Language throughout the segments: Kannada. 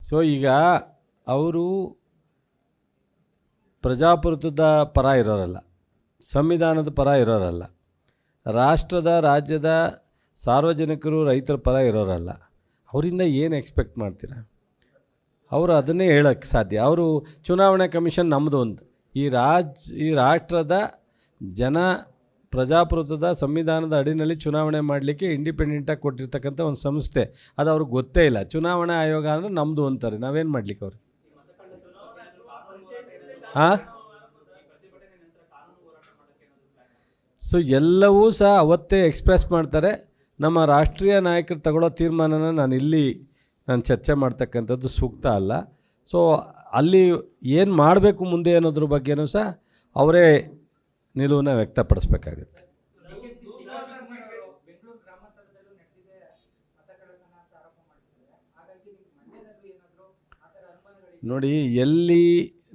ಸೊ ಈಗ ಅವರು ಪ್ರಜಾಪ್ರಭುತ್ವದ ಪರ ಇರೋರಲ್ಲ, ಸಂವಿಧಾನದ ಪರ ಇರೋರಲ್ಲ, ರಾಷ್ಟ್ರದ ರಾಜ್ಯದ ಸಾರ್ವಜನಿಕರು ರೈತರ ಪರ ಇರೋರಲ್ಲ. ಅವರಿಂದ ಏನು ಎಕ್ಸ್ಪೆಕ್ಟ್ ಮಾಡ್ತೀರಾ? ಅವರು ಅದನ್ನೇ ಹೇಳೋಕ್ಕೆ ಸಾಧ್ಯ. ಅವರು ಚುನಾವಣಾ ಕಮಿಷನ್ ನಮ್ಮದು ಅಂತ, ಈ ರಾಷ್ಟ್ರದ ಪ್ರಜಾಪ್ರಭುತ್ವದ ಸಂವಿಧಾನದ ಅಡಿನಲ್ಲಿ ಚುನಾವಣೆ ಮಾಡಲಿಕ್ಕೆ ಇಂಡಿಪೆಂಡೆಂಟಾಗಿ ಕೊಟ್ಟಿರ್ತಕ್ಕಂಥ ಒಂದು ಸಂಸ್ಥೆ. ಅದು ಅವ್ರಿಗೆ ಗೊತ್ತೇ ಇಲ್ಲ. ಚುನಾವಣಾ ಆಯೋಗ ಅಂದರೆ ನಮ್ಮದು ಅಂತಾರೆ. ನಾವೇನು ಮಾಡಲಿಕ್ಕೆ ಅವ್ರಿಗೆ? ಸೊ ಎಲ್ಲವೂ ಸಹ ಅವತ್ತೇ ಎಕ್ಸ್ಪ್ರೆಸ್ ಮಾಡ್ತಾರೆ. ನಮ್ಮ ರಾಷ್ಟ್ರೀಯ ನಾಯಕರು ತಗೊಳ್ಳೋ ತೀರ್ಮಾನನ ನಾನು ಚರ್ಚೆ ಮಾಡ್ತಕ್ಕಂಥದ್ದು ಸೂಕ್ತ ಅಲ್ಲ. ಸೊ ಅಲ್ಲಿ ಏನು ಮಾಡಬೇಕು ಮುಂದೆ ಅನ್ನೋದ್ರ ಬಗ್ಗೆನೂ ಸಹ ಅವರೇ ನಿಲುವನ್ನು ವ್ಯಕ್ತಪಡಿಸ್ಬೇಕಾಗುತ್ತೆ. ನೋಡಿ, ಎಲ್ಲಿ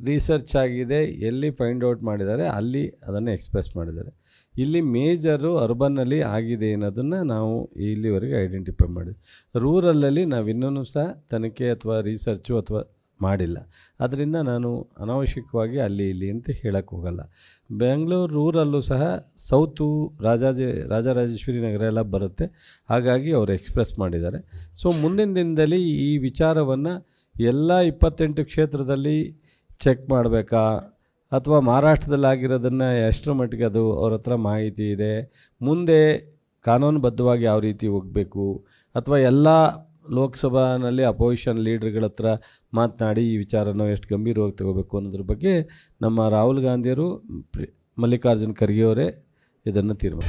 ರಿಸರ್ಚ್ ಆಗಿದೆ, ಎಲ್ಲಿ ಫೈಂಡ್ ಔಟ್ ಮಾಡಿದ್ದಾರೆ, ಅಲ್ಲಿ ಅದನ್ನು ಎಕ್ಸ್ಪ್ರೆಸ್ ಮಾಡಿದ್ದಾರೆ. ಇಲ್ಲಿ ಮೇಜರು ಅರ್ಬನ್ನಲ್ಲಿ ಆಗಿದೆ ಅನ್ನೋದನ್ನು ನಾವು ಇಲ್ಲಿವರೆಗೆ ಐಡೆಂಟಿಫೈ ಮಾಡಿದ್ವಿ. ರೂರಲಲ್ಲಿ ನಾವಿನ್ನೂ ಸಹ ತನಿಖೆ ಅಥವಾ ರಿಸರ್ಚು ಅಥವಾ ಮಾಡಿಲ್ಲ. ಅದರಿಂದ ನಾನು ಅನಾವಶ್ಯಕವಾಗಿ ಅಲ್ಲಿ ಇಲ್ಲಿ ಅಂತ ಹೇಳಕ್ಕೆ ಹೋಗಲ್ಲ. ಬೆಂಗಳೂರು ರೂರಲ್ಲೂ ಸಹ ಸೌತು ರಾಜರಾಜೇಶ್ವರಿ ನಗರ ಎಲ್ಲ ಬರುತ್ತೆ. ಹಾಗಾಗಿ ಅವರು ಎಕ್ಸ್ಪ್ರೆಸ್ ಮಾಡಿದ್ದಾರೆ. ಸೊ ಮುಂದಿನ ದಿನದಲ್ಲಿ ಈ ವಿಚಾರವನ್ನು ಎಲ್ಲ 28 ಕ್ಷೇತ್ರದಲ್ಲಿ ಚೆಕ್ ಮಾಡಬೇಕಾ ಅಥವಾ ಮಹಾರಾಷ್ಟ್ರದಲ್ಲಿ ಆಗಿರೋದನ್ನು ಎಷ್ಟರ ಮಟ್ಟಿಗೆ ಅದು ಅವ್ರ ಹತ್ರ ಮಾಹಿತಿ ಇದೆ, ಮುಂದೆ ಕಾನೂನುಬದ್ಧವಾಗಿ ಯಾವ ರೀತಿ ಹೋಗಬೇಕು, ಅಥವಾ ಎಲ್ಲ ಲೋಕಸಭಾನಲ್ಲಿ ಅಪೋಸಿಷನ್ ಲೀಡರ್ಗಳ ಹತ್ರ ಮಾತನಾಡಿ ಈ ವಿಚಾರನ ಎಷ್ಟು ಗಂಭೀರವಾಗಿ ತಗೋಬೇಕು ಅನ್ನೋದ್ರ ಬಗ್ಗೆ ನಮ್ಮ ರಾಹುಲ್ ಗಾಂಧಿಯವರು, ಮಲ್ಲಿಕಾರ್ಜುನ್ ಖರ್ಗೆ ಅವರೇ ಇದನ್ನು ತೀರ್ಮಾನ